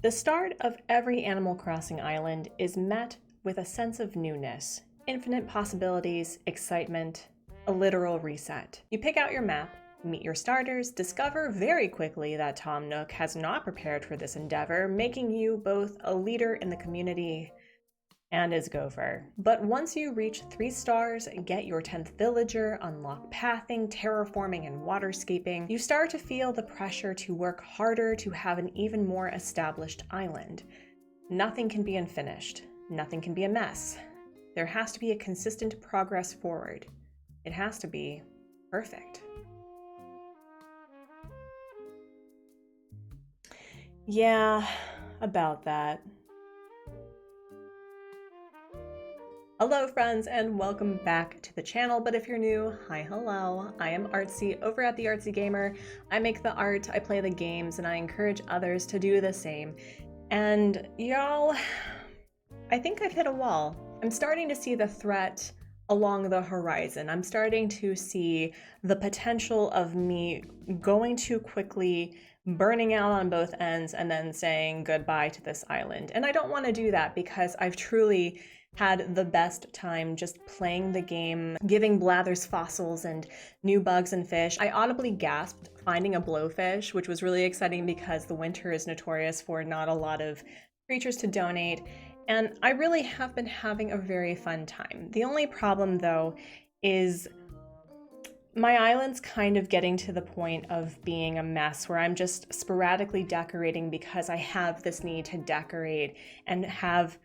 The start of every Animal Crossing island is met with a sense of newness, infinite possibilities, excitement, a literal reset. You pick out your map, meet your starters, discover very quickly that Tom Nook has not prepared for this endeavor, making you both a leader in the community and his gopher. But once you reach 3 stars, get your 10th villager, unlock pathing, terraforming, and waterscaping, you start to feel the pressure to work harder to have an even more established island. Nothing can be unfinished. Nothing can be a mess. There has to be a consistent progress forward. It has to be perfect. Yeah, about that. Hello friends, and welcome back to the channel. But if you're new, hi, hello. I am Artsy over at the Artsy Gamer. I make the art, I play the games, and I encourage others to do the same. And y'all, I think I've hit a wall. I'm starting to see the threat along the horizon. I'm starting to see the potential of me going too quickly, burning out on both ends, and then saying goodbye to this island. And I don't want to do that because I've truly had the best time just playing the game, giving blathers fossils and new bugs and fish. I audibly gasped finding a blowfish, which was really exciting because the winter is notorious for not a lot of creatures to donate. And I really have been having a very fun time. The only problem though is my island's kind of getting to the point of being a mess where I'm just sporadically decorating because I have this need to decorate and have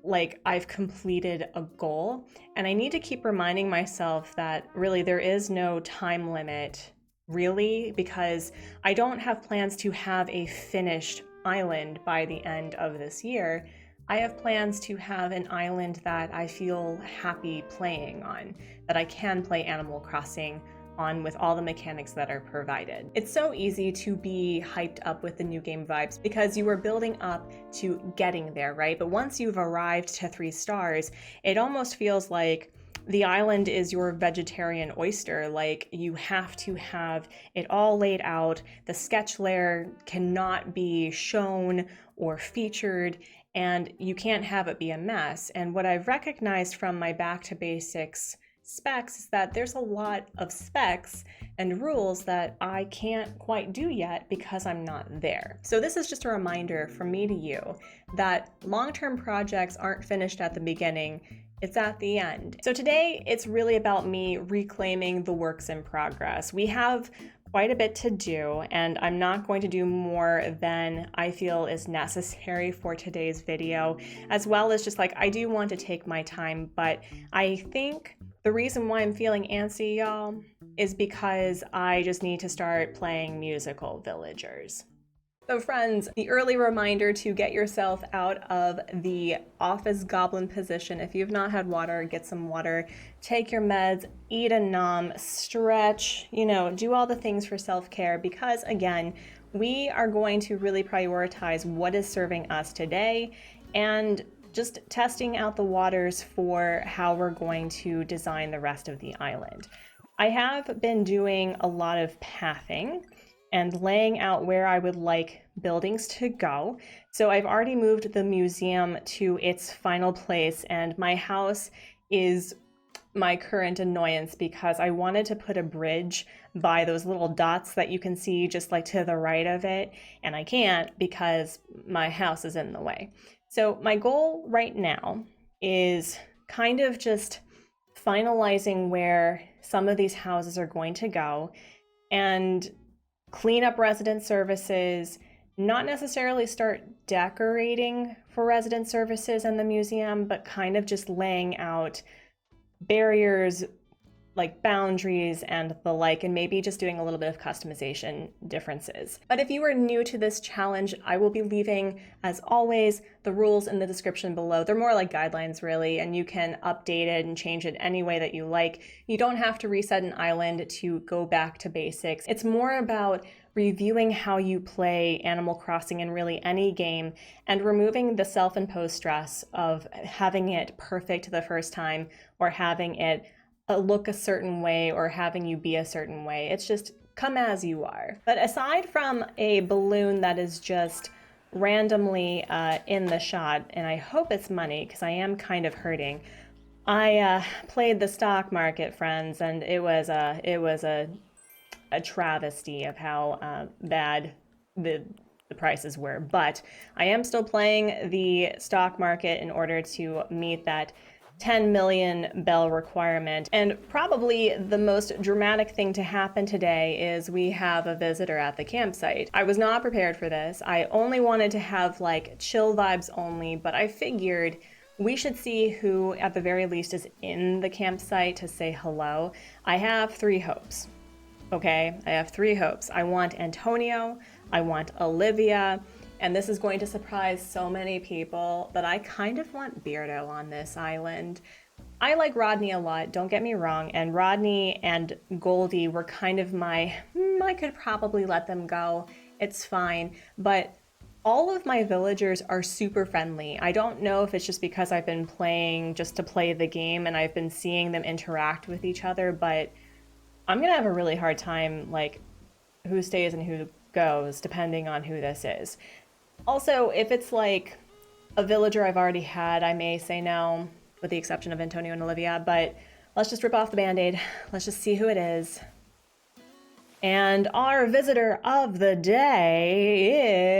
like I've completed a goal, and I need to keep reminding myself that really there is no time limit really, because I don't have plans to have a finished island by the end of this year. I have plans to have an island that I feel happy playing on, that I can play Animal Crossing on with all the mechanics that are provided. It's so easy to be hyped up with the new game vibes because you are building up to getting there, right? But once you've arrived to 3 stars, it almost feels like the island is your vegetarian oyster. Like you have to have it all laid out. The sketch layer cannot be shown or featured, and you can't have it be a mess. And what I've recognized from my back to basics specs is that there's a lot of specs and rules that I can't quite do yet because I'm not there. So this is just a reminder from me to you that long-term projects aren't finished at the beginning, it's at the end. So today it's really about me reclaiming the works in progress. We have quite a bit to do, and I'm not going to do more than I feel is necessary for today's video, as well as just like I do want to take my time, but I think the reason why I'm feeling antsy, y'all, is because I just need to start playing musical villagers. So friends, the early reminder to get yourself out of the office goblin position. If you've not had water, get some water, take your meds, eat a nom, stretch, do all the things for self-care, because again, we are going to really prioritize what is serving us today and just testing out the waters for how we're going to design the rest of the island. I have been doing a lot of pathing and laying out where I would like buildings to go. So I've already moved the museum to its final place, and my house is my current annoyance because I wanted to put a bridge by those little dots that you can see just like to the right of it, and I can't because my house is in the way. So my goal right now is kind of just finalizing where some of these houses are going to go and clean up resident services, not necessarily start decorating for resident services in the museum, but kind of just laying out barriers, like boundaries and the like, and maybe just doing a little bit of customization differences. But if you are new to this challenge, I will be leaving, as always, the rules in the description below. They're more like guidelines really, and you can update it and change it any way that you like. You don't have to reset an island to go back to basics. It's more about reviewing how you play Animal Crossing in really any game and removing the self-imposed stress of having it perfect the first time or having it look a certain way or having you be a certain way. It's just come as you are. But aside from a balloon that is just randomly in the shot, and I hope it's money because I am kind of hurting. I played the stock market, friends, and it was a travesty of how bad the prices were. But I am still playing the stock market in order to meet that 10 million bell requirement. And probably the most dramatic thing to happen today is we have a visitor at the campsite. I was not prepared for this. I only wanted to have like chill vibes only, but I figured we should see who at the very least is in the campsite to say hello. I have three hopes. Okay, I have three hopes. I want Antonio, I want Olivia, and this is going to surprise so many people, but I kind of want Beardo on this island. I like Rodney a lot, don't get me wrong, and Rodney and Goldie were kind of I could probably let them go, it's fine, but all of my villagers are super friendly. I don't know if it's just because I've been playing just to play the game and I've been seeing them interact with each other, but I'm gonna have a really hard time, like, who stays and who goes, depending on who this is. Also, if it's like a villager I've already had, I may say no, with the exception of Antonio and Olivia, but let's just rip off the band-aid. Let's just see who it is. And our visitor of the day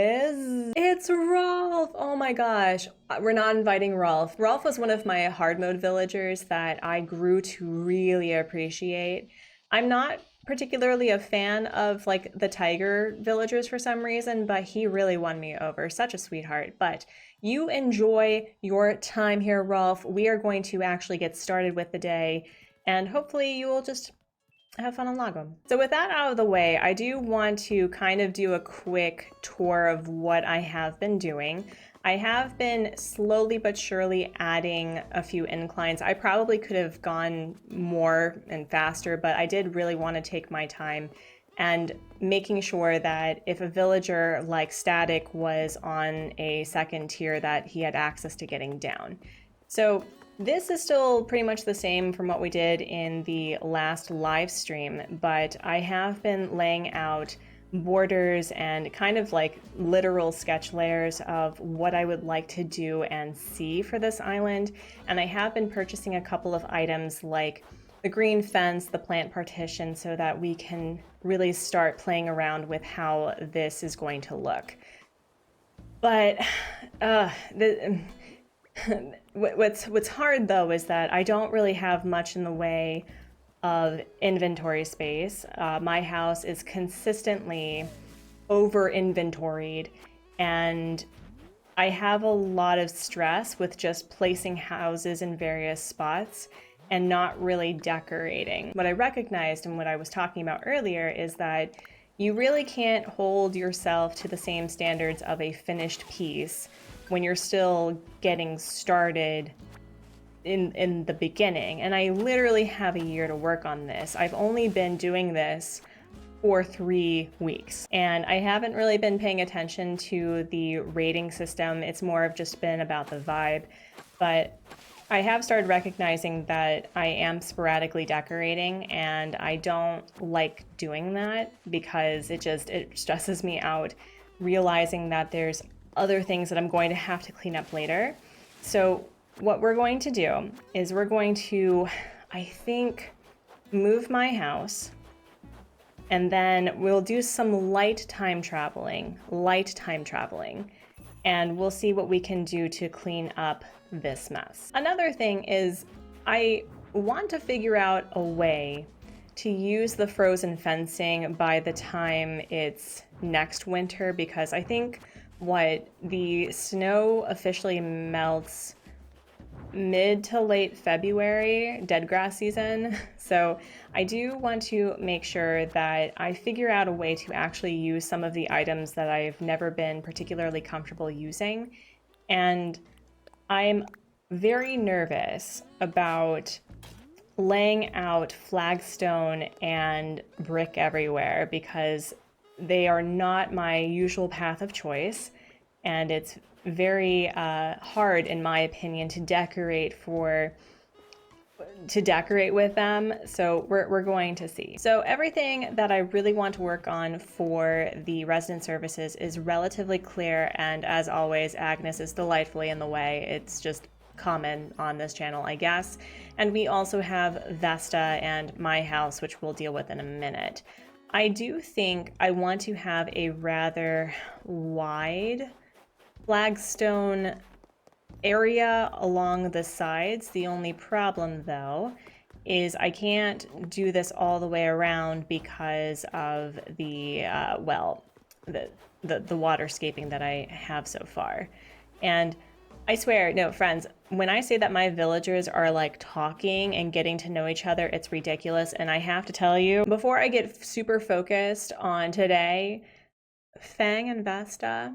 it's Rolf. Oh my gosh, we're not inviting Rolf. Rolf was one of my hard mode villagers that I grew to really appreciate. I'm not particularly a fan of like the tiger villagers for some reason, but he really won me over. Such a sweetheart. But you enjoy your time here, Rolf. We are going to actually get started with the day, and hopefully you will just have fun on Lagom. So with that out of the way, I do want to kind of do a quick tour of what I have been doing. I have been slowly but surely adding a few inclines. I probably could have gone more and faster, but I did really want to take my time and making sure that if a villager like Static was on a second tier, that he had access to getting down. So this is still pretty much the same from what we did in the last live stream, but I have been laying out borders and kind of like literal sketch layers of what I would like to do and see for this island. And I have been purchasing a couple of items like the green fence, the plant partition, so that we can really start playing around with how this is going to look. But what's hard though is that I don't really have much in the way of inventory space. My house is consistently over inventoried, and I have a lot of stress with just placing houses in various spots and not really decorating. What I recognized and what I was talking about earlier is that you really can't hold yourself to the same standards of a finished piece when you're still getting started in the beginning. And I literally have a year to work on this. I've only been doing this for 3 weeks, and I haven't really been paying attention to the rating system. It's more of just been about the vibe, but I have started recognizing that I am sporadically decorating, and I don't like doing that because it stresses me out realizing that there's other things that I'm going to have to clean up later. So what we're going to do is we're going to, I think, move my house, and then we'll do some light time traveling, and we'll see what we can do to clean up this mess. Another thing is I want to figure out a way to use the frozen fencing by the time it's next winter, because I think the snow officially melts mid to late February, dead grass season. So I do want to make sure that I figure out a way to actually use some of the items that I've never been particularly comfortable using. And I'm very nervous about laying out flagstone and brick everywhere because they are not my usual path of choice, and it's very hard, in my opinion, to decorate for to decorate with them. So we're going to see. So everything that I really want to work on for the resident services is relatively clear. And as always, Agnes is delightfully in the way. It's just common on this channel, I guess. And we also have Vesta and my house, which we'll deal with in a minute. I do think I want to have a rather wide flagstone area along the sides. The only problem though is I can't do this all the way around because of the the waterscaping that I have so far. And I swear, no, friends, when I say that my villagers are like talking and getting to know each other, it's ridiculous. And I have to tell you, before I get super focused on today, Fang and Vesta,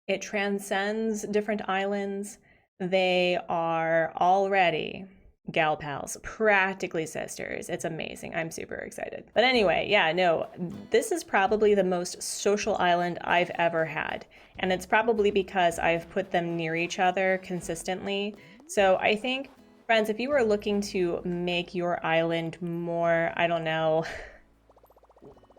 it transcends different islands. They are already gal pals, practically sisters. It's amazing. I'm super excited. But anyway, yeah, no, this is probably the most social island I've ever had. And it's probably because I've put them near each other consistently. So I think, friends, if you are looking to make your island more, I don't know,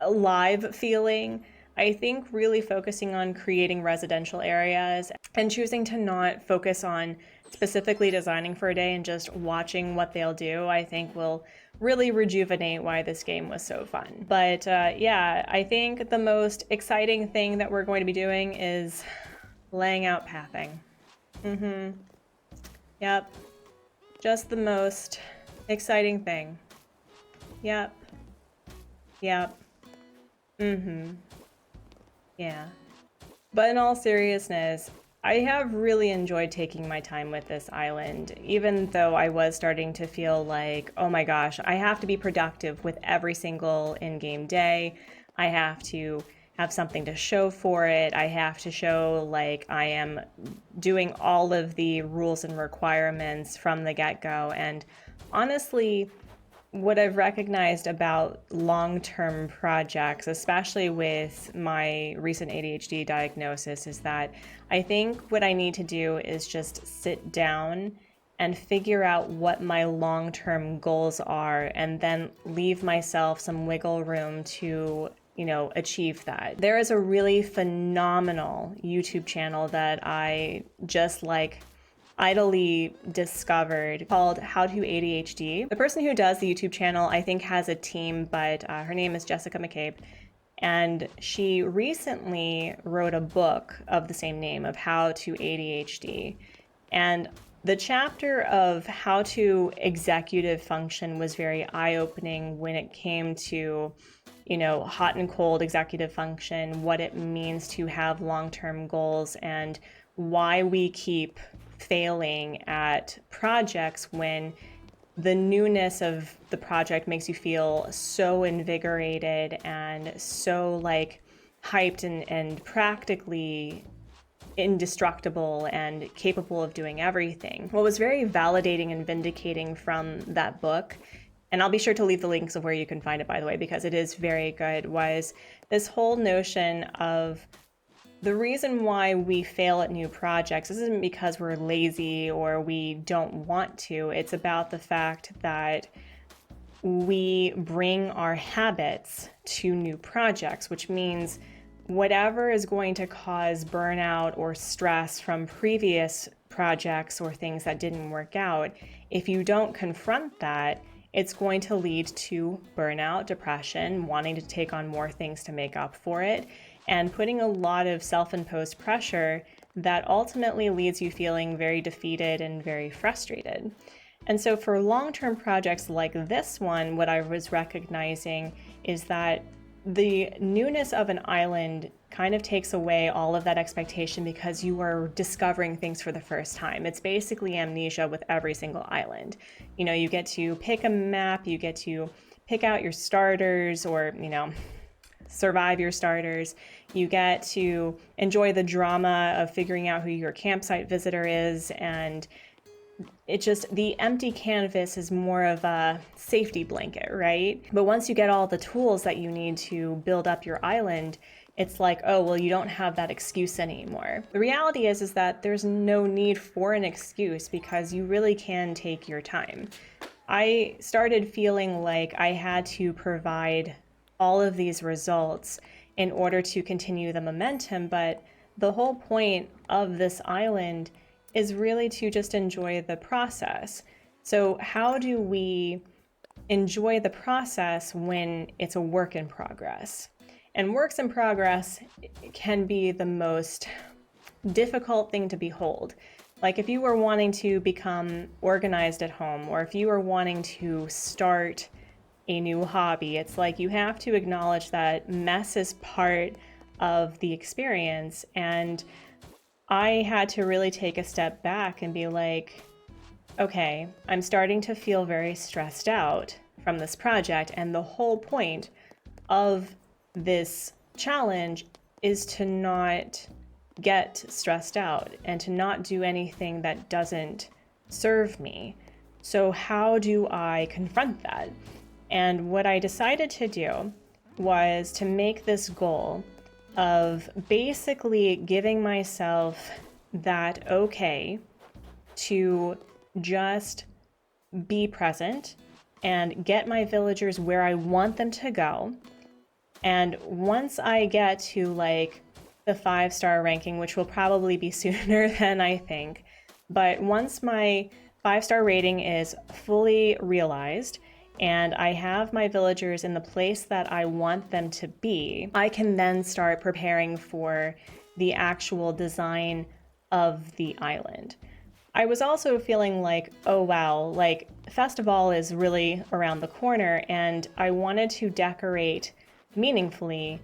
alive feeling, I think really focusing on creating residential areas and choosing to not focus on specifically designing for a day and just watching what they'll do, I think will really rejuvenate why this game was so fun. But yeah, I think the most exciting thing that we're going to be doing is laying out pathing. Yep. Just the most exciting thing. Yep. Yeah. But in all seriousness, I have really enjoyed taking my time with this island, even though I was starting to feel like, oh my gosh, I have to be productive with every single in-game day. I have to have something to show for it. I have to show like I am doing all of the rules and requirements from the get-go. And honestly, what I've recognized about long-term projects, especially with my recent ADHD diagnosis, is that I think what I need to do is just sit down and figure out what my long-term goals are and then leave myself some wiggle room to, you know, achieve that. There is a really phenomenal YouTube channel that I just idly discovered called How to ADHD. The person who does the YouTube channel, I think, has a team, but her name is Jessica McCabe. And she recently wrote a book of the same name, of How to ADHD. And the chapter of how to executive function was very eye-opening when it came to, you know, hot and cold executive function, what it means to have long-term goals, and why we keep failing at projects when the newness of the project makes you feel so invigorated and so like hyped and practically indestructible and capable of doing everything. What was very validating and vindicating from that book, and I'll be sure to leave the links of where you can find it, by the way, because it is very good, was this whole notion of the reason why we fail at new projects isn't because we're lazy or we don't want to. It's about the fact that we bring our habits to new projects, which means whatever is going to cause burnout or stress from previous projects or things that didn't work out, if you don't confront that, it's going to lead to burnout, depression, wanting to take on more things to make up for it, and putting a lot of self-imposed pressure that ultimately leaves you feeling very defeated and very frustrated. And so for long-term projects like this one, what I was recognizing is that the newness of an island kind of takes away all of that expectation because you are discovering things for the first time. It's basically amnesia with every single island. You know, you get to pick a map, you get to pick out your starters, or, you know, survive your starters. You get to enjoy the drama of figuring out who your campsite visitor is, and it just, the empty canvas is more of a safety blanket, right? But once you get all the tools that you need to build up your island, it's like, oh, well, you don't have that excuse anymore. The reality is that there's no need for an excuse because you really can take your time. I started feeling like I had to provide all of these results in order to continue the momentum, but the whole point of this island is really to just enjoy the process. So how do we enjoy the process when it's a work in progress? And works in progress can be the most difficult thing to behold. Like if you were wanting to become organized at home, or if you were wanting to start a new hobby, it's like you have to acknowledge that mess is part of the experience. And I had to really take a step back and be like, okay, I'm starting to feel very stressed out from this project, and the whole point of this challenge is to not get stressed out and to not do anything that doesn't serve me. So how do I confront that? And what I decided to do was to make this goal of basically giving myself that okay to just be present and get my villagers where I want them to go. And once I get to like the 5-star ranking, which will probably be sooner than I think, but once my 5-star rating is fully realized and I have my villagers in the place that I want them to be, I can then start preparing for the actual design of the island. I was also feeling like, oh wow, like Festival is really around the corner, and I wanted to decorate meaningfully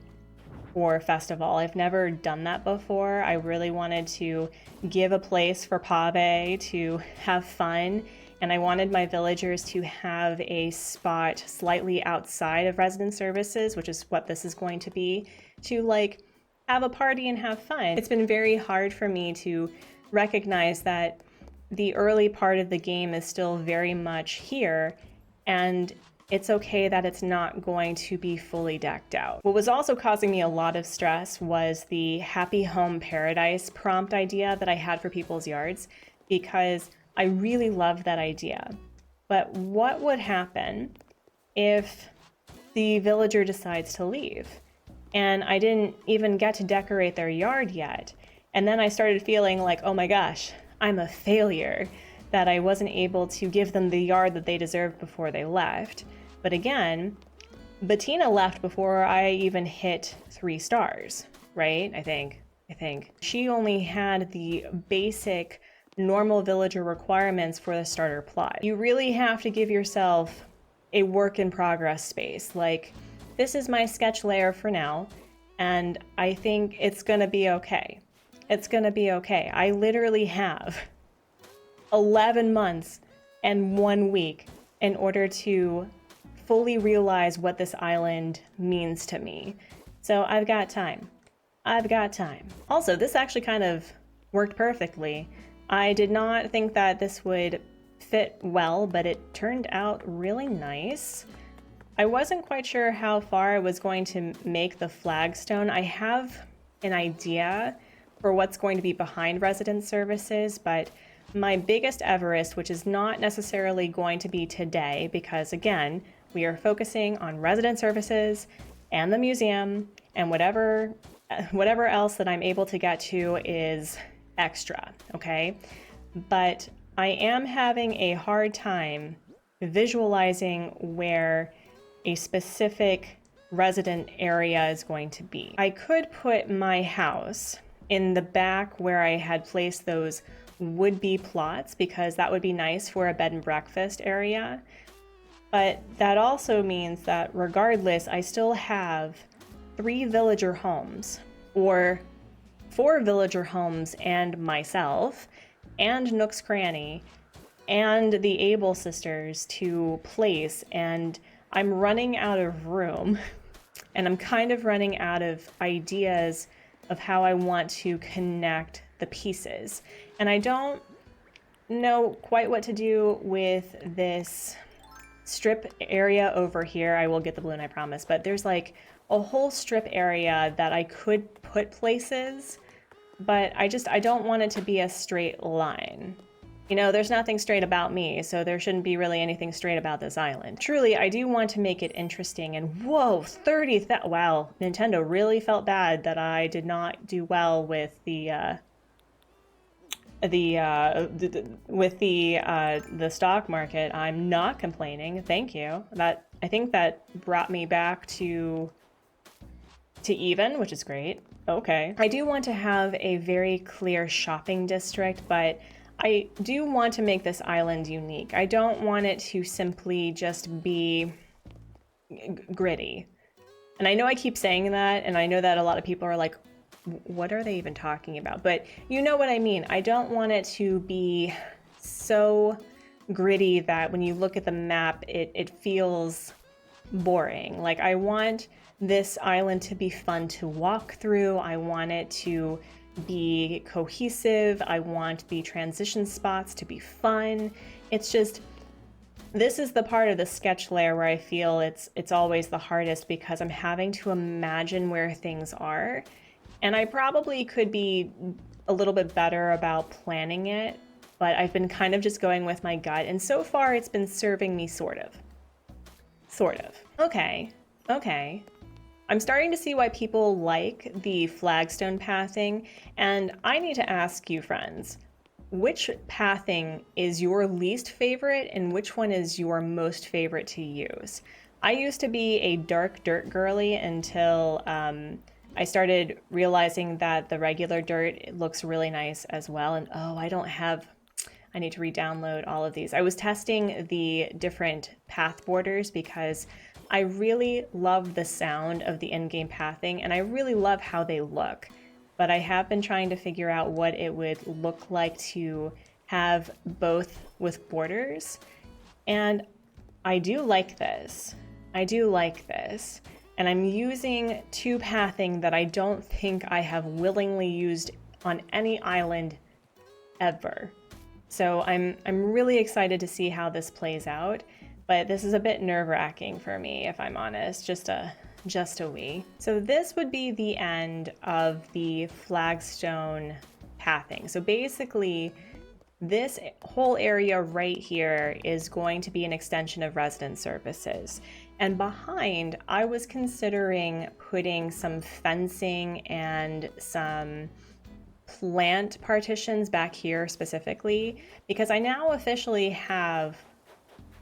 for Festival. I've never done that before. I really wanted to give a place for Pave to have fun, and I wanted my villagers to have a spot slightly outside of resident services, which is what this is going to be, to like have a party and have fun. It's been very hard for me to recognize that the early part of the game is still very much here, and it's okay that it's not going to be fully decked out. What was also causing me a lot of stress was the Happy Home Paradise prompt idea that I had for people's yards, because I really loved that idea. But what would happen if the villager decides to leave? And I didn't even get to decorate their yard yet. And then I started feeling like, oh my gosh, I'm a failure, that I wasn't able to give them the yard that they deserved before they left. But again, Bettina left before I even hit 3 stars, right? I think. She only had the basic normal villager requirements for the starter plot. You really have to give yourself a work in progress space. Like, this is my sketch layer for now, and I think it's gonna be okay. It's gonna be okay. I literally have 11 months and 1 week in order to fully realize what this island means to me. So I've got time. Also, this actually kind of worked perfectly. I did not think that this would fit well, but it turned out really nice. I wasn't quite sure how far I was going to make the flagstone. I have an idea for what's going to be behind resident services, but my biggest Everest, which is not necessarily going to be today, because again, we are focusing on resident services and the museum, and whatever else that I'm able to get to is extra, okay? But I am having a hard time visualizing where a specific resident area is going to be. I could put my house in the back where I had placed those would-be plots, because that would be nice for a bed and breakfast area. But that also means that regardless, I still have 3 villager homes, or 4 villager homes and myself, and Nook's Cranny, and the Able sisters to place, and I'm running out of room, and I'm kind of running out of ideas of how I want to connect the pieces. And I don't know quite what to do with this strip area over here. I will get the balloon, I promise, but there's like a whole strip area that I could put places, but I don't want it to be a straight line. You know, there's nothing straight about me, so there shouldn't be really anything straight about this island. Truly, I do want to make it interesting, and whoa, 30, wow, Nintendo really felt bad that I did not do well with the stock market. I'm not complaining. Thank you. I think that brought me back to even, which is great. Okay. I do want to have a very clear shopping district, but I do want to make this island unique. I don't want it to simply just be gritty. And I know I keep saying that, and I know that a lot of people are like, what are they even talking about? But you know what I mean. I don't want it to be so gritty that when you look at the map, it feels boring. Like, I want this island to be fun to walk through. I want it to be cohesive. I want the transition spots to be fun. It's just, this is the part of the sketch layer where I feel it's always the hardest, because I'm having to imagine where things are. And I probably could be a little bit better about planning it, but I've been kind of just going with my gut. And so far it's been serving me sort of. Okay. I'm starting to see why people like the flagstone pathing, and I need to ask you, friends, which pathing is your least favorite and which one is your most favorite to use? I used to be a dark dirt girly until I started realizing that the regular dirt looks really nice as well. And oh, I need to re-download all of these. I was testing the different path borders because I really love the sound of the in-game pathing, and I really love how they look. But I have been trying to figure out what it would look like to have both with borders. And I do like this. And I'm using two pathing that I don't think I have willingly used on any island ever. So I'm really excited to see how this plays out. But this is a bit nerve-wracking for me, if I'm honest, just a wee. So this would be the end of the flagstone pathing. So basically, this whole area right here is going to be an extension of resident services. And behind, I was considering putting some fencing and some plant partitions back here specifically, because I now officially have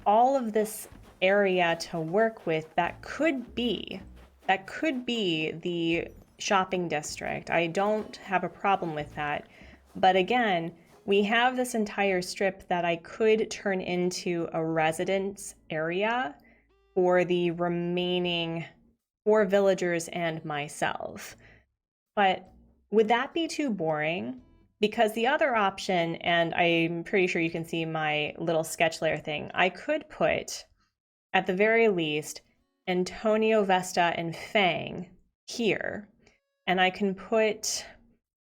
all of this area to work with that could be the shopping district. I don't have a problem with that. But again, we have this entire strip that I could turn into a residence area for the remaining 4 villagers and myself. But would that be too boring? Because the other option, and I'm pretty sure you can see my little sketch layer thing, I could put, at the very least, Antonio, Vesta, and Fang here. And I can put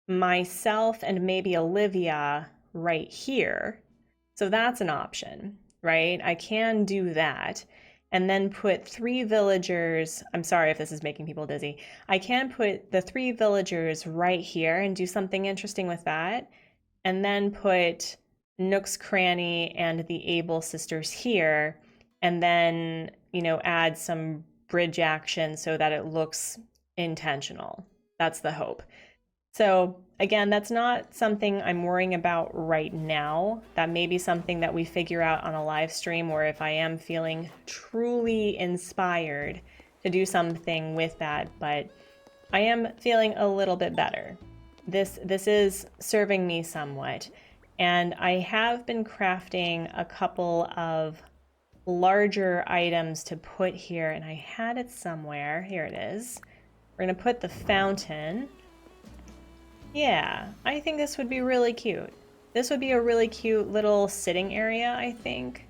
myself and maybe Olivia right here. So that's an option, right? I can do that. And then put 3 villagers, I'm sorry if this is making people dizzy. I can put the 3 villagers right here and do something interesting with that. And then put Nook's Cranny and the Able sisters here. And then, you know, add some bridge action so that it looks intentional. That's the hope. So again, that's not something I'm worrying about right now. That may be something that we figure out on a live stream, or if I am feeling truly inspired to do something with that, but I am feeling a little bit better. This is serving me somewhat. And I have been crafting a couple of larger items to put here, and I had it somewhere. Here it is. We're gonna put the fountain. Yeah, I think this would be really cute. This would be a really cute little sitting area, I think.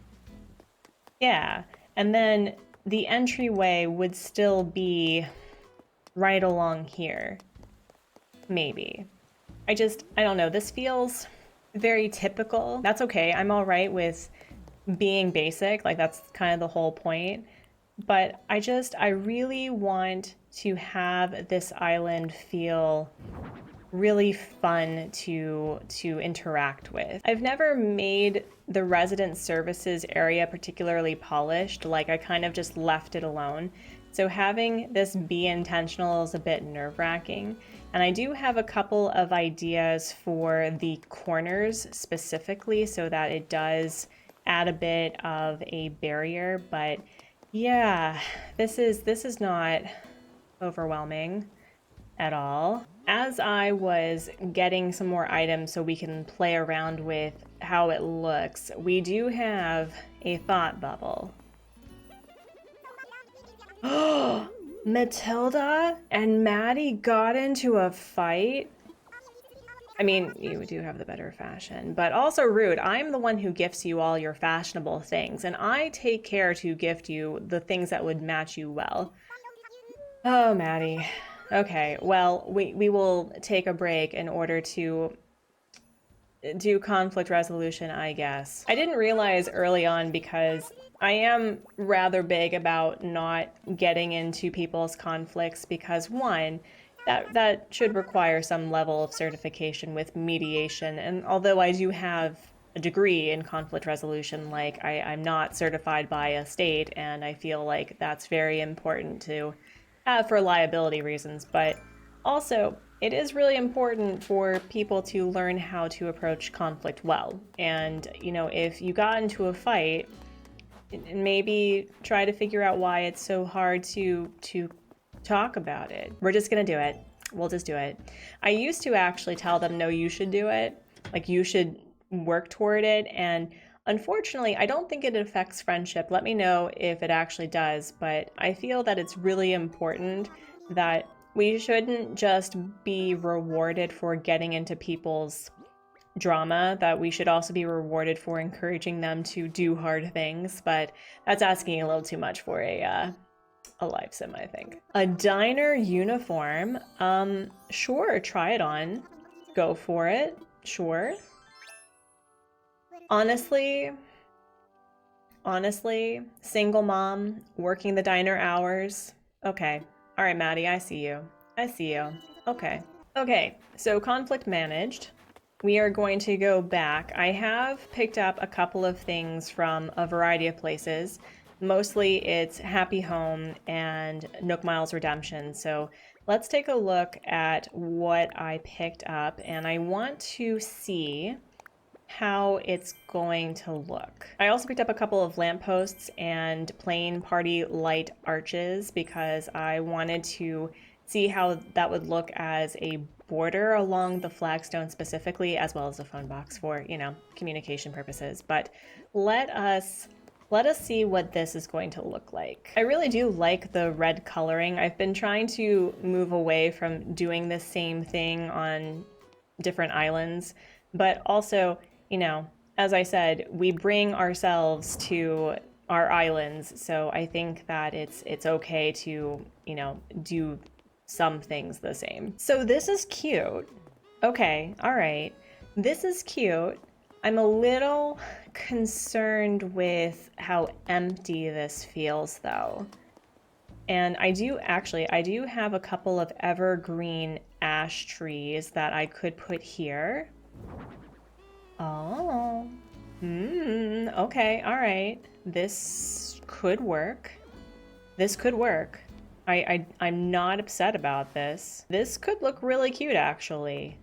Yeah, and then the entryway would still be right along here. Maybe. I don't know, this feels very typical. That's okay, I'm all right with being basic, like that's kind of the whole point. But I really want to have this island feel really fun to interact with. I've never made the resident services area particularly polished, like I kind of just left it alone. So having this be intentional is a bit nerve-wracking. And I do have a couple of ideas for the corners specifically so that it does add a bit of a barrier, but yeah, this is not overwhelming at all. As I was getting some more items so we can play around with how it looks, we do have a thought bubble. Oh, Matilda and Maddie got into a fight? I mean, you do have the better fashion, but also rude. I'm the one who gifts you all your fashionable things, and I take care to gift you the things that would match you well. Oh, Maddie. Okay, well, we will take a break in order to do conflict resolution, I guess. I didn't realize early on because I am rather big about not getting into people's conflicts because one, that should require some level of certification with mediation. And although I do have a degree in conflict resolution, like I'm not certified by a state, and I feel like that's very important to have for liability reasons. But also, it is really important for people to learn how to approach conflict well. And, you know, if you got into a fight, maybe try to figure out why it's so hard to talk about it. We're just gonna do it. We'll just do it. I used to actually tell them, no, you should do it. Like, you should work toward it. And unfortunately, I don't think it affects friendship. Let me know if it actually does. But I feel that it's really important that we shouldn't just be rewarded for getting into people's drama, that we should also be rewarded for encouraging them to do hard things. But that's asking a little too much for a live sim, I think. A diner uniform. Sure, try it on. Go for it. Sure. Honestly, single mom, working the diner hours. Okay. All right, Maddie, I see you. I see you. Okay. Okay, so conflict managed. We are going to go back. I have picked up a couple of things from a variety of places. Mostly it's Happy Home and Nook Miles Redemption. So let's take a look at what I picked up, and I want to see how it's going to look. I also picked up a couple of lampposts and plain party light arches because I wanted to see how that would look as a border along the flagstone specifically, as well as a phone box for, you know, communication purposes. But let us see what this is going to look like. I really do like the red coloring. I've been trying to move away from doing the same thing on different islands, but also, you know, as I said, we bring ourselves to our islands, so I think that it's okay to, you know, do some things the same. So this is cute. Okay, all right. This is cute. I'm a little concerned with how empty this feels though. And I do have a couple of evergreen ash trees that I could put here. Oh. Okay, all right. This could work. This could work. I'm not upset about this. This could look really cute, actually.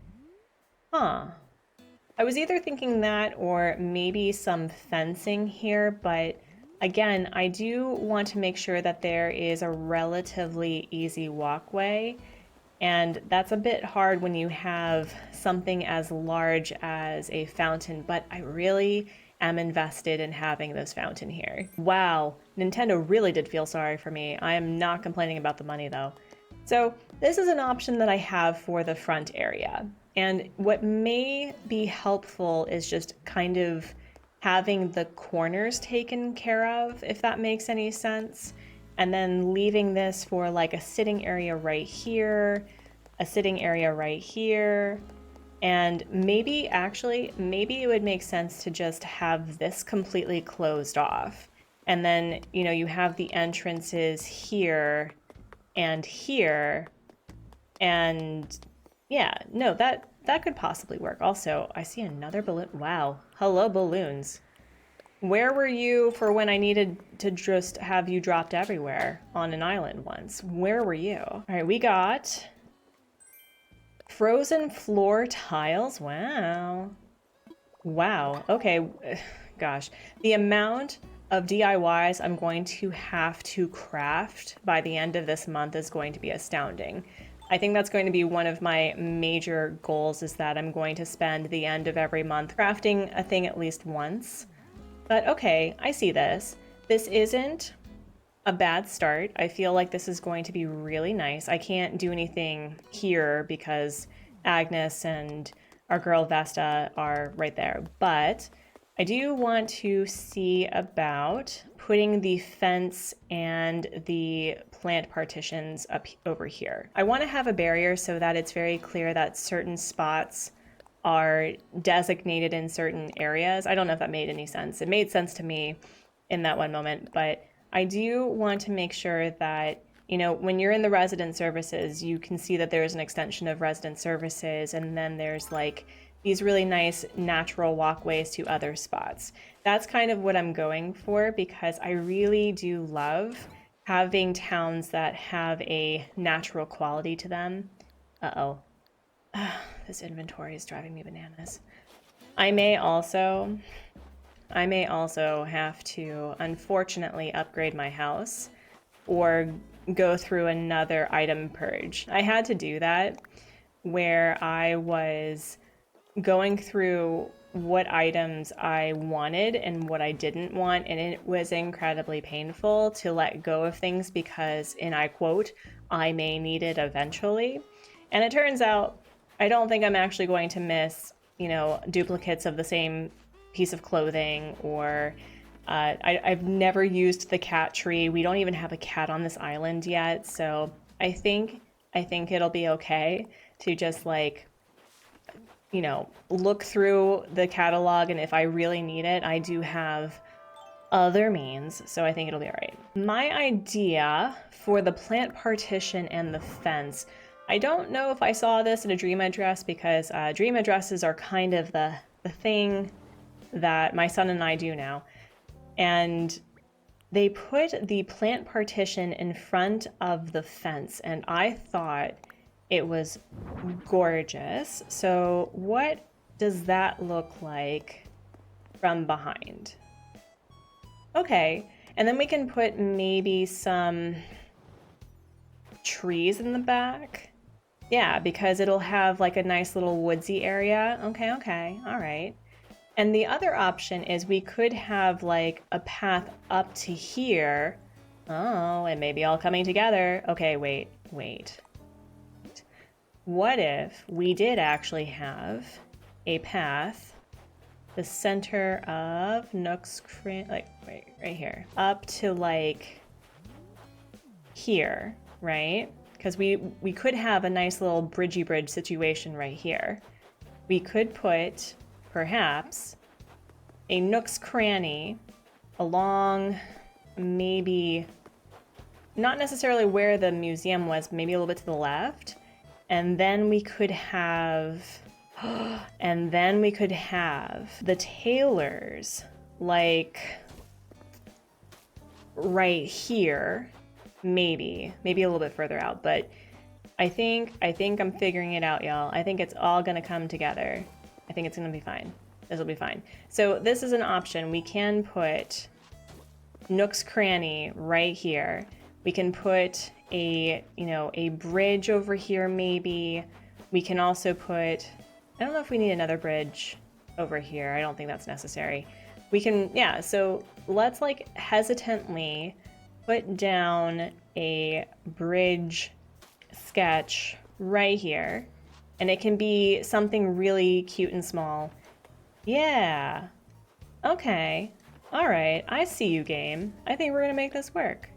Huh. I was either thinking that or maybe some fencing here, but again, I do want to make sure that there is a relatively easy walkway, and that's a bit hard when you have something as large as a fountain, but I really am invested in having this fountain here. Wow, Nintendo really did feel sorry for me. I am not complaining about the money though. So this is an option that I have for the front area. And what may be helpful is just kind of having the corners taken care of, if that makes any sense. And then leaving this for like a sitting area right here, a sitting area right here, and maybe it would make sense to just have this completely closed off. And then, you know, you have the entrances here and here, and, Yeah, no, that could possibly work. Also, I see another balloon. Wow. Hello, balloons. Where were you for when I needed to just have you dropped everywhere on an island once? Where were you? All right, we got frozen floor tiles. Wow. Wow. Okay. Gosh. The amount of DIYs I'm going to have to craft by the end of this month is going to be astounding. I think that's going to be one of my major goals, is that I'm going to spend the end of every month crafting a thing at least once. But okay, I see this. This isn't a bad start. I feel like this is going to be really nice. I can't do anything here because Agnes and our girl Vesta are right there. But I do want to see about putting the fence and the plant partitions up over here. I want to have a barrier so that it's very clear that certain spots are designated in certain areas. I don't know if that made any sense. It made sense to me in that one moment, but I do want to make sure that, you know, when you're in the resident services, you can see that there's an extension of resident services, and then there's like these really nice natural walkways to other spots. That's kind of what I'm going for, because I really do love having towns that have a natural quality to them. Uh-oh. This inventory is driving me bananas. I may also have to, unfortunately, upgrade my house or go through another item purge. I had to do that where I was going through what items I wanted and what I didn't want, and it was incredibly painful to let go of things because, and I quote, I may need it eventually. And it turns out I don't think I'm actually going to miss, you know, duplicates of the same piece of clothing, or I've never used the cat tree. We don't even have a cat on this island yet, so I think it'll be okay to just, like, you know, look through the catalog, and if I really need it, I do have other means, so I think it'll be all right. My idea for the plant partition and the fence, I don't know if I saw this in a dream address, because dream addresses are kind of the thing that my son and I do now. And they put the plant partition in front of the fence, and I thought it was gorgeous. So what does that look like from behind? Okay, and then we can put maybe some trees in the back. Yeah, because it'll have like a nice little woodsy area. Okay, all right. And the other option is we could have like a path up to here. Oh, and maybe all coming together. Okay, wait. What if we did actually have a path, the center of Nook's, like right here, up to like here, right? Because we could have a nice little bridgey bridge situation right here. We could put perhaps a Nook's cranny along, maybe not necessarily where the museum was, maybe a little bit to the left. And then we could have, the tailors like right here, maybe a little bit further out, but I think I'm figuring it out, y'all. I think it's all gonna come together. I think it's gonna be fine. This will be fine. So this is an option. We can put Nook's cranny right here. We can put a bridge over here maybe. We can also put, I don't know if we need another bridge over here. I don't think that's necessary. We can, yeah, so let's like hesitantly put down a bridge sketch right here. And it can be something really cute and small. Yeah. Okay. All right. I see you, game. I think we're going to make this work.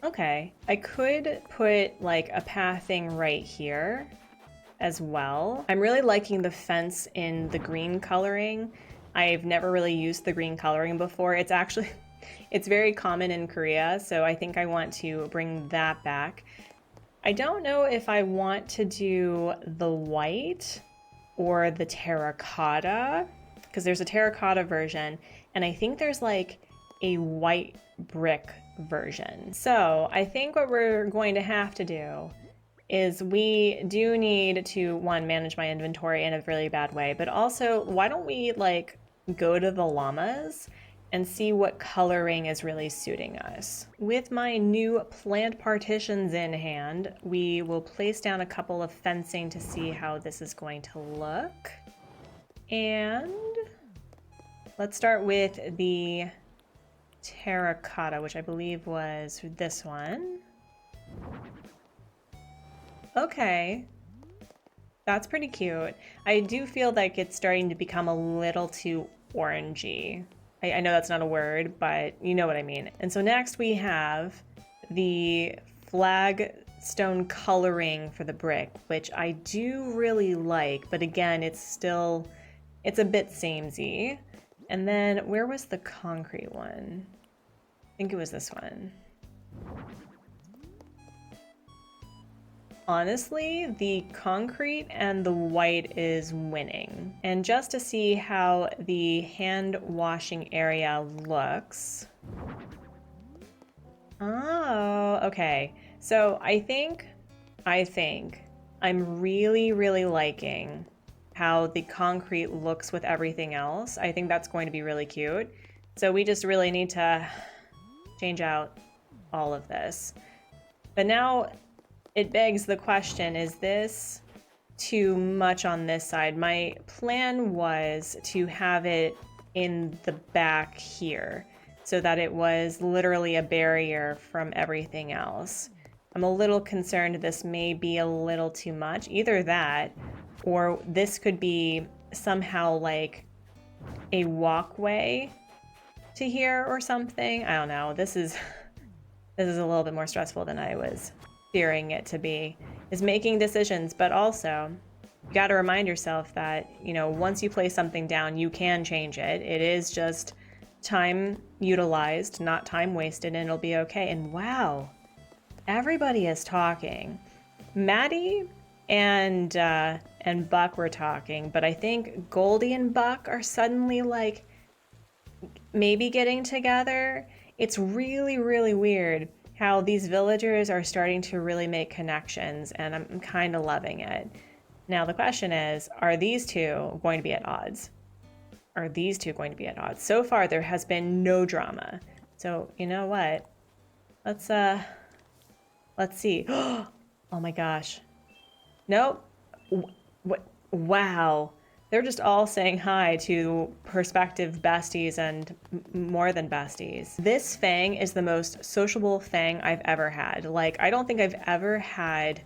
Okay. I could put like a pathing right here as well. I'm really liking the fence in the green coloring. I've never really used the green coloring before. It's actually, it's very common in Korea, so I think I want to bring that back. I don't know if I want to do the white or the terracotta, because there's a terracotta version, and I think there's like a white brick version. So I think what we're going to have to do is we do need to, one, manage my inventory in a really bad way, but also why don't we like go to the llamas and see what coloring is really suiting us. With my new plant partitions in hand, we will place down a couple of fencing to see how this is going to look. And let's start with the terracotta, which I believe was this one. Okay, that's pretty cute. I do feel like it's starting to become a little too orangey. I know that's not a word, but you know what I mean. And so next we have the flagstone coloring for the brick, which I do really like, but again, it's a bit samey. And then where was the concrete one? I think it was this one. Honestly, the concrete and the white is winning. And just to see how the hand washing area looks. Oh, okay. So I think I'm really, really liking how the concrete looks with everything else. I think that's going to be really cute. So we just really need to change out all of this. But now it begs the question, is this too much on this side? My plan was to have it in the back here so that it was literally a barrier from everything else. I'm a little concerned this may be a little too much. Either that, or this could be somehow like a walkway to here or something. I don't know. This is a little bit more stressful than I was fearing it to be, is making decisions, but also you got to remind yourself that, you know, once you place something down, you can change it. It is just time utilized, not time wasted, and it'll be okay. And wow, everybody is talking. Maddie and Buck were talking, but I think Goldie and Buck are suddenly like maybe getting together. It's really, really weird how these villagers are starting to really make connections, and I'm kind of loving it. Now the question is, are these two going to be at odds? Are these two going to be at odds? So far there has been no drama. So you know what? Let's see. Oh my gosh. Nope. What? Wow. They're just all saying hi to prospective besties and more than besties. This Fang is the most sociable Fang I've ever had. Like, I don't think I've ever had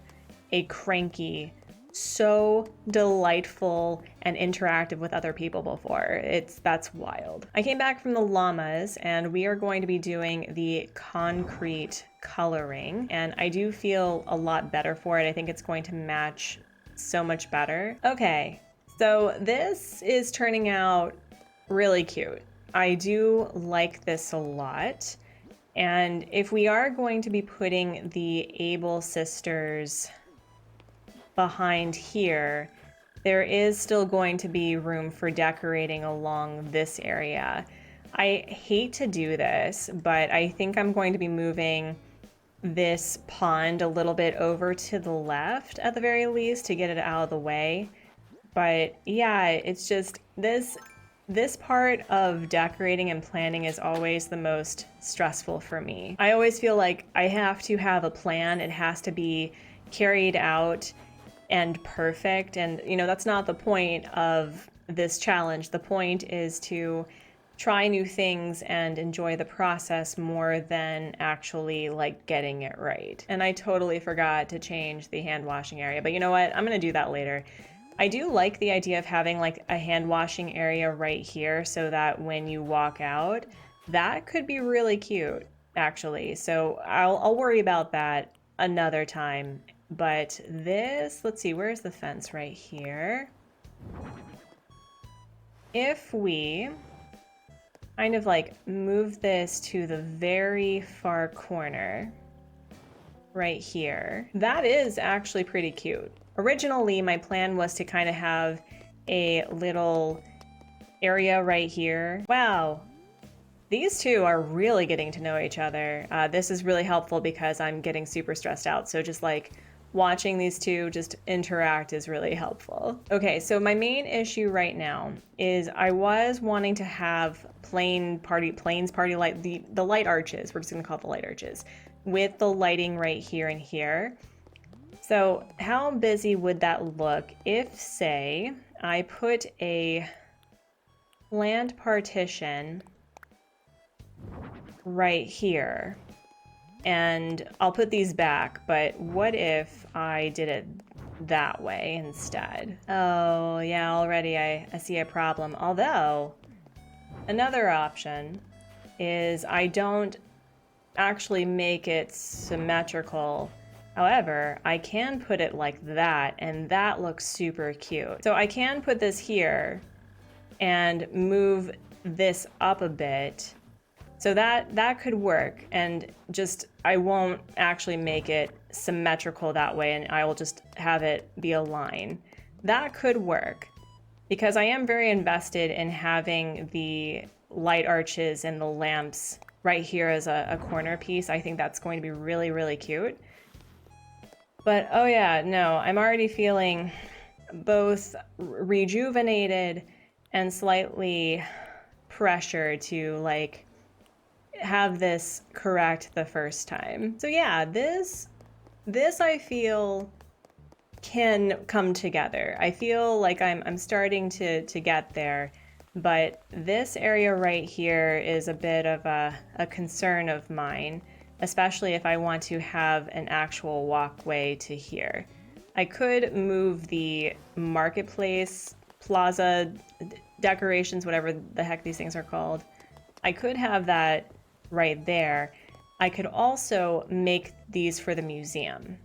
a cranky so delightful and interactive with other people before. That's wild. I came back from the llamas and we are going to be doing the concrete coloring, and I do feel a lot better for it. I think it's going to match so much better. Okay. So this is turning out really cute. I do like this a lot. And if we are going to be putting the Able sisters behind here, there is still going to be room for decorating along this area. I hate to do this, but I think I'm going to be moving this pond a little bit over to the left at the very least to get it out of the way. But yeah, it's just this part of decorating and planning is always the most stressful for me. I always feel like I have to have a plan. It has to be carried out and perfect. And, you know, that's not the point of this challenge. The point is to try new things and enjoy the process more than actually like getting it right. And I totally forgot to change the hand washing area, but you know what? I'm gonna do that later. I do like the idea of having like a hand washing area right here so that when you walk out, that could be really cute actually. So I'll worry about that another time. But this, let's see, where's the fence? Right here. If we kind of like move this to the very far corner, right here. That is actually pretty cute. Originally, my plan was to kind of have a little area right here. Wow, these two are really getting to know each other. This is really helpful because I'm getting super stressed out. So just like watching these two just interact is really helpful. Okay, so my main issue right now is I was wanting to have plains party light, the light arches, we're just gonna call it the light arches, with the lighting right here and here. So how busy would that look if, say, I put a plant partition right here? And I'll put these back, but what if I did it that way instead? Oh, yeah, already I see a problem. Although, another option is I don't actually make it symmetrical. However, I can put it like that, and that looks super cute. So I can put this here and move this up a bit. So that could work, and just I won't actually make it symmetrical that way, and I will just have it be a line. That could work because I am very invested in having the light arches and the lamps right here as a corner piece. I think that's going to be really, really cute. But oh yeah, no, I'm already feeling both rejuvenated and slightly pressured to like have this correct the first time. So yeah, this I feel can come together. I feel like I'm starting to get there, but this area right here is a bit of a concern of mine, especially if I want to have an actual walkway to here. I could move the marketplace, plaza, decorations, whatever the heck these things are called. I could have that right there. I could also make these for the museum.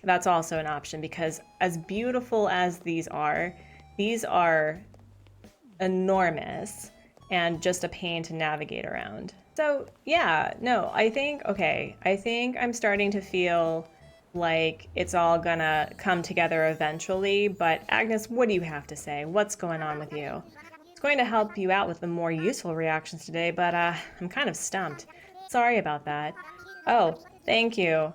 That's also an option because as beautiful as these are enormous and just a pain to navigate around. So yeah, no, I think I'm starting to feel like it's all gonna come together eventually, but Agnes, what do you have to say? What's going on with you? It's going to help you out with the more useful reactions today, but I'm kind of stumped. Sorry about that. Oh, thank you.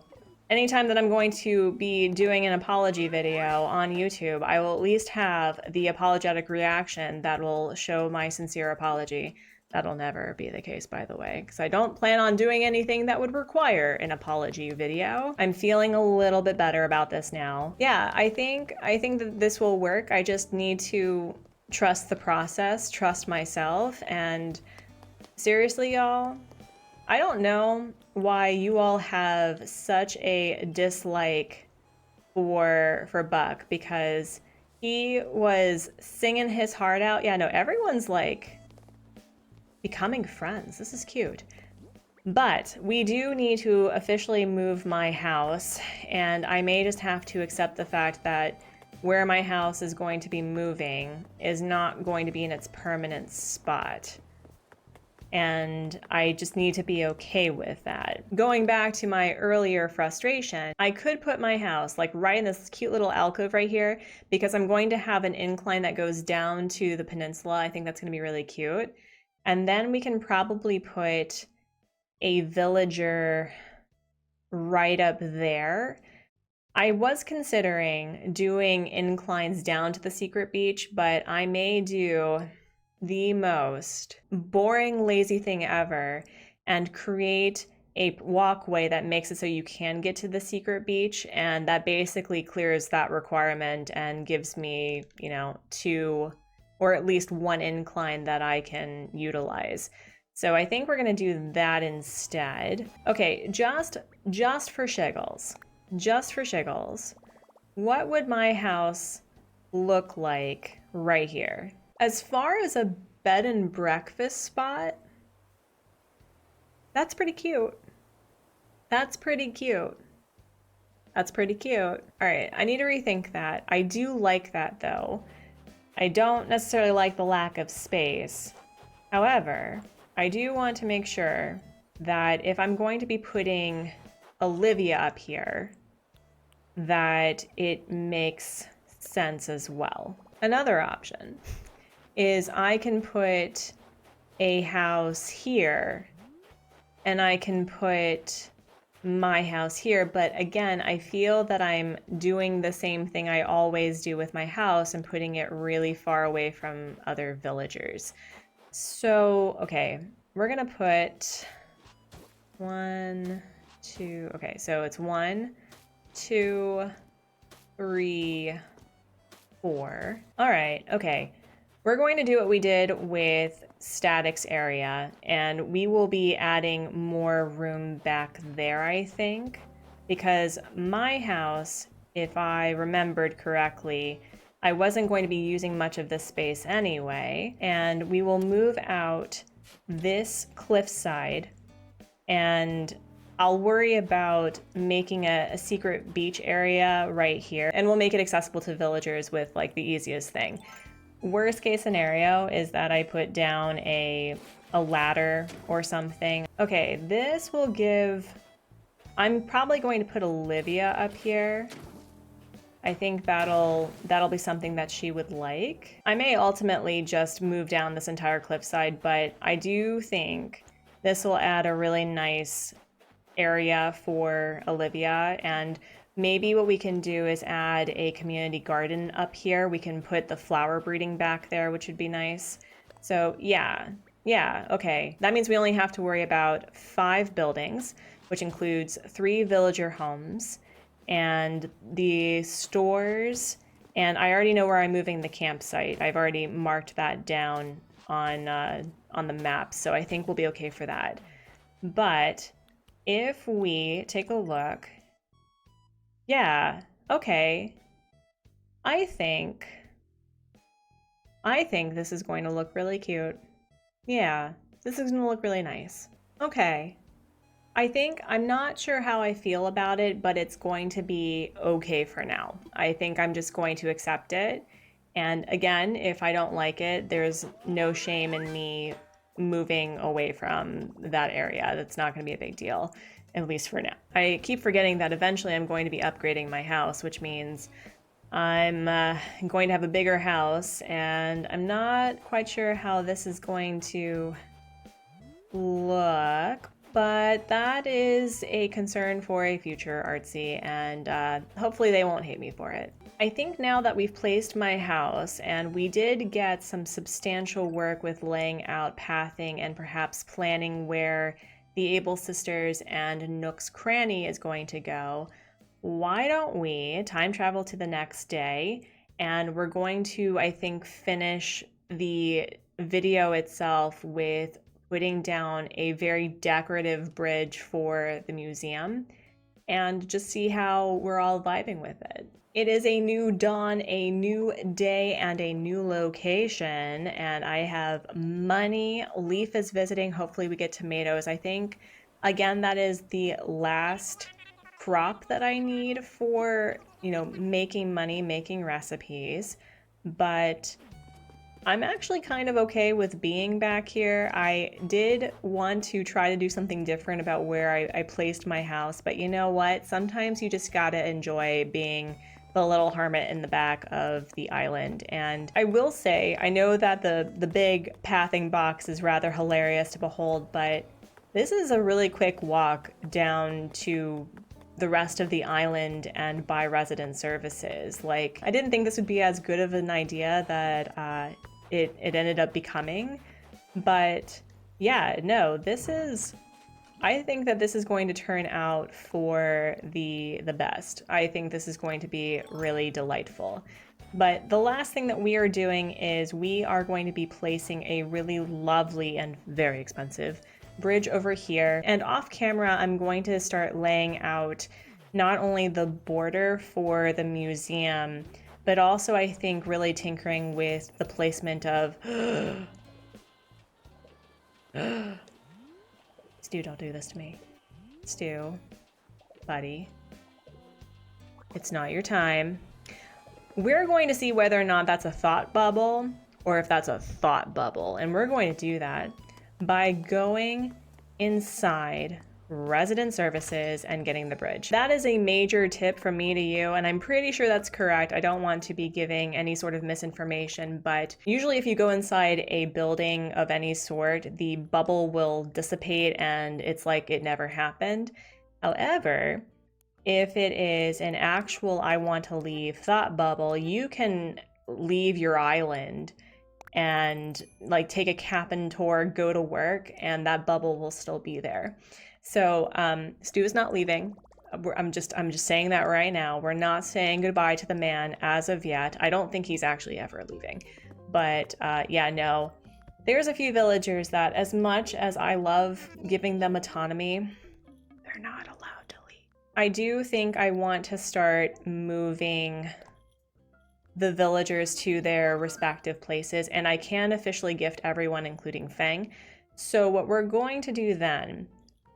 Anytime that I'm going to be doing an apology video on YouTube, I will at least have the apologetic reaction that will show my sincere apology. That'll never be the case, by the way, because I don't plan on doing anything that would require an apology video. I'm feeling a little bit better about this now. Yeah, I think that this will work. I just need to trust the process, trust myself, and seriously, y'all, I don't know why you all have such a dislike for Buck, because he was singing his heart out. Yeah, no, everyone's like becoming friends. This is cute. But we do need to officially move my house, and I may just have to accept the fact that where my house is going to be moving is not going to be in its permanent spot. And I just need to be okay with that. Going back to my earlier frustration, I could put my house like right in this cute little alcove right here because I'm going to have an incline that goes down to the peninsula. I think that's going to be really cute. And then we can probably put a villager right up there. I was considering doing inclines down to the secret beach, but I may do the most boring, lazy thing ever and create a walkway that makes it so you can get to the secret beach, and that basically clears that requirement and gives me, you know, 2 or at least 1 incline that I can utilize. So I think we're gonna do that instead. Okay, just for shiggles, what would my house look like right here? As far as a bed and breakfast spot, that's pretty cute. That's pretty cute. That's pretty cute. All right, I need to rethink that. I do like that though. I don't necessarily like the lack of space. However, I do want to make sure that if I'm going to be putting Olivia up here, that it makes sense as well. Another option is I can put a house here and I can put my house here, but again, I feel that I'm doing the same thing I always do with my house and putting it really far away from other villagers. So, okay, we're gonna put 1, 2, okay, so it's 1, 2, 3, 4. All right, okay. We're going to do what we did with Static's area, and we will be adding more room back there, I think, because my house, if I remembered correctly, I wasn't going to be using much of this space anyway, and we will move out this cliffside, and I'll worry about making a secret beach area right here, and we'll make it accessible to villagers with like the easiest thing. Worst case scenario is that I put down a ladder or something. Okay, this will give, I'm probably going to put Olivia up here. I think that'll be something that she would like. I may ultimately just move down this entire cliffside, but I do think this will add a really nice area for Olivia, and maybe what we can do is add a community garden up here. We can put the flower breeding back there, which would be nice. So yeah, okay. That means we only have to worry about 5 buildings, which includes 3 villager homes and the stores. And I already know where I'm moving the campsite. I've already marked that down on the map, so I think we'll be okay for that. But if we take a look, yeah, okay. I think this is going to look really cute. Yeah, this is going to look really nice. Okay. I'm not sure how I feel about it, but it's going to be okay for now. I think I'm just going to accept it. And again, if I don't like it, there's no shame in me moving away from that area. That's not going to be a big deal, at least for now. I keep forgetting that eventually I'm going to be upgrading my house, which means I'm going to have a bigger house, and I'm not quite sure how this is going to look, but that is a concern for a future Artsy, and hopefully they won't hate me for it. I think now that we've placed my house, and we did get some substantial work with laying out pathing and perhaps planning where the Able Sisters and Nook's Cranny is going to go, why don't we time travel to the next day, and we're going to, I think, finish the video itself with putting down a very decorative bridge for the museum, and just see how we're all vibing with it. It is a new dawn, a new day, and a new location, and I have money. Leaf is visiting. Hopefully we get tomatoes. I think, again, that is the last crop that I need for, making money, making recipes. But I'm actually kind of okay with being back here. I did want to try to do something different about where I placed my house, but you know what? Sometimes you just gotta enjoy being the little hermit in the back of the island. And I will say, I know that the big pathing box is rather hilarious to behold, but this is a really quick walk down to the rest of the island and buy resident services. Like, I didn't think this would be as good of an idea that it ended up becoming, but yeah, no, I think that this is going to turn out for the best. I think this is going to be really delightful. But the last thing that we are doing is we are going to be placing a really lovely and very expensive bridge over here. And off camera, I'm going to start laying out not only the border for the museum, but also I think really tinkering with the placement of Stu, don't do this to me. Stu, buddy, it's not your time. We're going to see whether or not that's a thought bubble or if that's a thought bubble. And we're going to do that by going inside resident services, and getting the bridge. That is a major tip from me to you, and I'm pretty sure that's correct. I don't want to be giving any sort of misinformation, but usually if you go inside a building of any sort, the bubble will dissipate and it's like it never happened. However, if it is an actual I want to leave thought bubble, you can leave your island and like take a cabin tour, go to work, and that bubble will still be there. So Stu is not leaving. I'm just saying that right now. We're not saying goodbye to the man as of yet. I don't think he's actually ever leaving. But yeah, no. There's a few villagers that, as much as I love giving them autonomy, they're not allowed to leave. I do think I want to start moving the villagers to their respective places, and I can officially gift everyone, including Fang. So what we're going to do then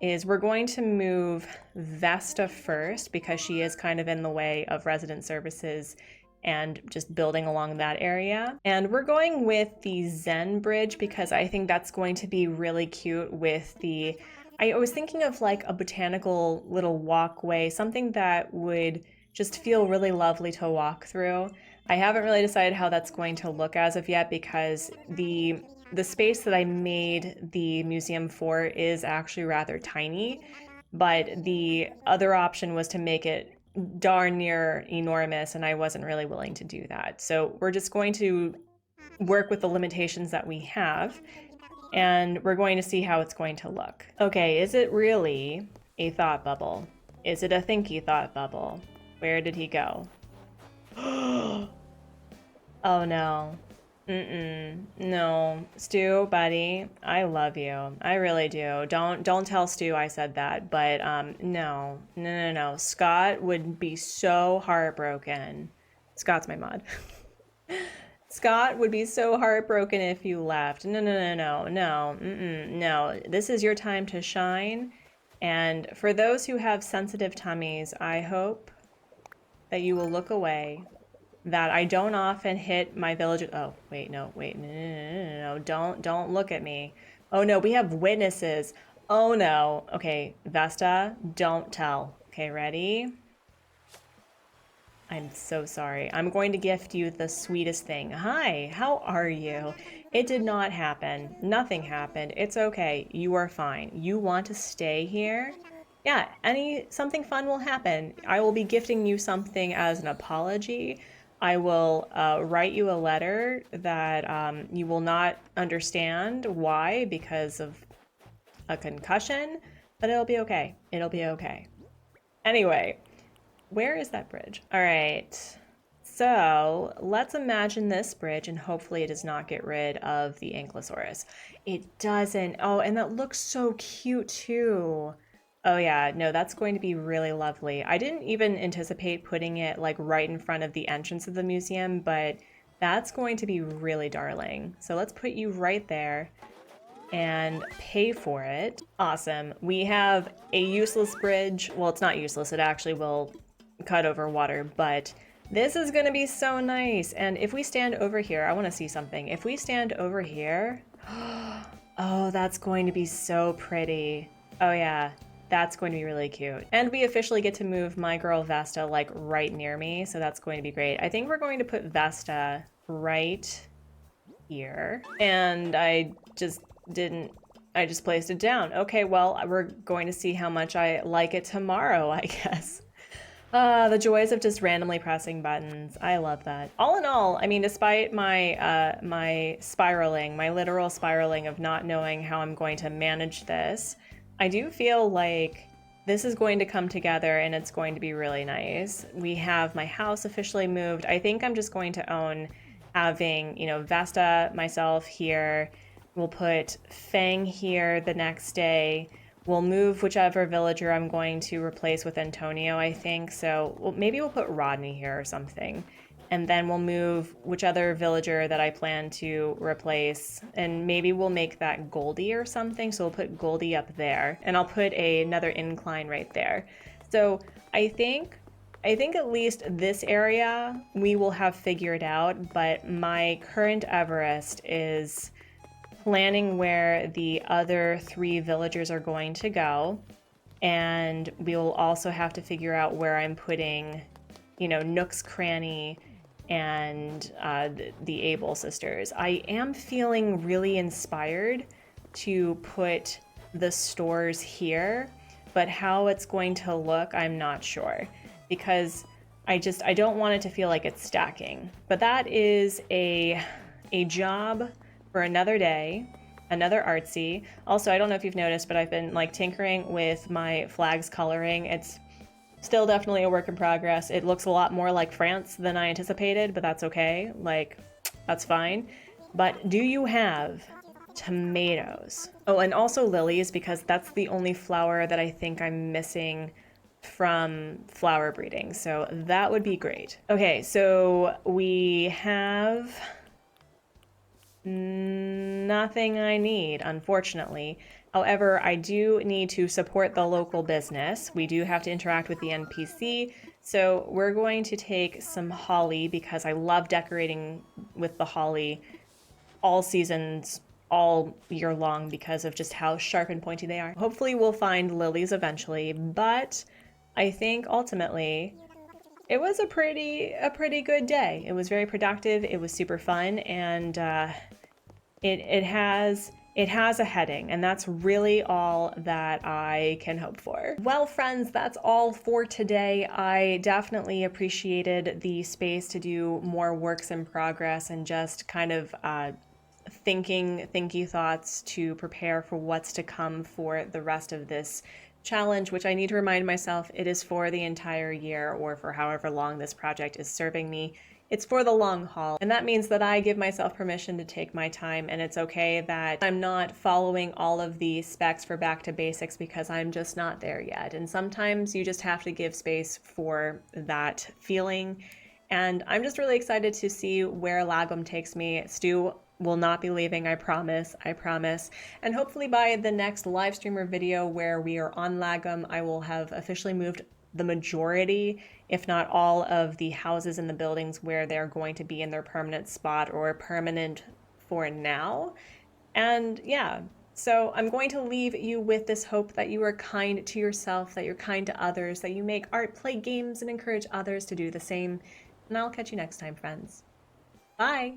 is we're going to move Vesta first because she is kind of in the way of resident services and just building along that area. And we're going with the Zen bridge because I think that's going to be really cute with the, I was thinking of like a botanical little walkway, something that would just feel really lovely to walk through. I haven't really decided how that's going to look as of yet because the space that I made the museum for is actually rather tiny, but the other option was to make it darn near enormous, and I wasn't really willing to do that. So we're just going to work with the limitations that we have, and we're going to see how it's going to look. Okay, is it really a thought bubble? Is it a thinky thought bubble? Where did he go? Oh no. No. Stu, buddy, I love you. I really do. Don't tell Stu I said that, but no. Scott would be so heartbroken. Scott's my mod. Scott would be so heartbroken if you left. No. This is your time to shine. And for those who have sensitive tummies, I hope that you will look away. That I don't often hit my village. Oh, wait, no. Don't look at me. Oh no, we have witnesses. Oh no. Okay, Vesta, don't tell. Okay, ready? I'm so sorry. I'm going to gift you the sweetest thing. Hi, how are you? It did not happen. Nothing happened. It's okay. You are fine. You want to stay here? Yeah, something fun will happen. I will be gifting you something as an apology. I will write you a letter that you will not understand why because of a concussion, but it'll be okay. It'll be okay. Anyway, where is that bridge? All right. So let's imagine this bridge and hopefully it does not get rid of the Ankylosaurus. It doesn't. Oh, and that looks so cute too. Oh yeah, no, that's going to be really lovely. I didn't even anticipate putting it like right in front of the entrance of the museum, but that's going to be really darling. So let's put you right there and pay for it. Awesome. We have a useless bridge. Well, it's not useless. It actually will cut over water, but this is going to be so nice. And if we stand over here, I want to see something. If we stand over here, oh, that's going to be so pretty. Oh yeah. That's going to be really cute. And we officially get to move my girl Vesta like right near me, so that's going to be great. I think we're going to put Vesta right here. And I just placed it down. Okay, well, we're going to see how much I like it tomorrow, I guess. The joys of just randomly pressing buttons. I love that. All in all, I mean, despite my my spiraling, my literal spiraling of not knowing how I'm going to manage this, I do feel like this is going to come together and it's going to be really nice. We have my house officially moved. I think I'm just going to own having, you know, Vesta, myself here. We'll put Fang here the next day. We'll move whichever villager I'm going to replace with Antonio, I think. So maybe we'll put Rodney here or something. And then we'll move which other villager that I plan to replace. And maybe we'll make that Goldie or something. So we'll put Goldie up there. And I'll put another incline right there. So I think at least this area we will have figured out. But my current Everest is planning where the other 3 villagers are going to go. And we'll also have to figure out where I'm putting, you know, Nook's Cranny and the Able sisters. I am feeling really inspired to put the stores here, but how it's going to look, I'm not sure, because I don't want it to feel like it's stacking. But that is a job for another day, another artsy. Also, I don't know if you've noticed, but I've been like tinkering with my flags coloring. It's still definitely a work in progress. It looks a lot more like France than I anticipated, but that's okay. Like, that's fine. But do you have tomatoes? Oh, and also lilies, because that's the only flower that I think I'm missing from flower breeding. So that would be great. Okay, so we have nothing I need, unfortunately. However, I do need to support the local business. We do have to interact with the NPC. So we're going to take some holly because I love decorating with the holly all seasons, all year long because of just how sharp and pointy they are. Hopefully we'll find lilies eventually, but I think ultimately it was a pretty good day. It was very productive. It was super fun, and it has a heading, and that's really all that I can hope for. Well, friends, that's all for today. I definitely appreciated the space to do more works in progress and just kind of thinky thoughts to prepare for what's to come for the rest of this challenge, which I need to remind myself it is for the entire year, or for however long this project is serving me. It's for the long haul, and that means that I give myself permission to take my time, and it's okay that I'm not following all of the specs for back to basics because I'm just not there yet. And sometimes you just have to give space for that feeling, and I'm just really excited to see where Lagom takes me. Stu will not be leaving, I promise, And hopefully by the next live stream or video where we are on Lagom, I will have officially moved the majority, if not all, of the houses and the buildings where they're going to be in their permanent spot, or permanent for now. And yeah, so I'm going to leave you with this hope that you are kind to yourself, that you're kind to others, that you make art, play games, and encourage others to do the same. And I'll catch you next time, friends. Bye!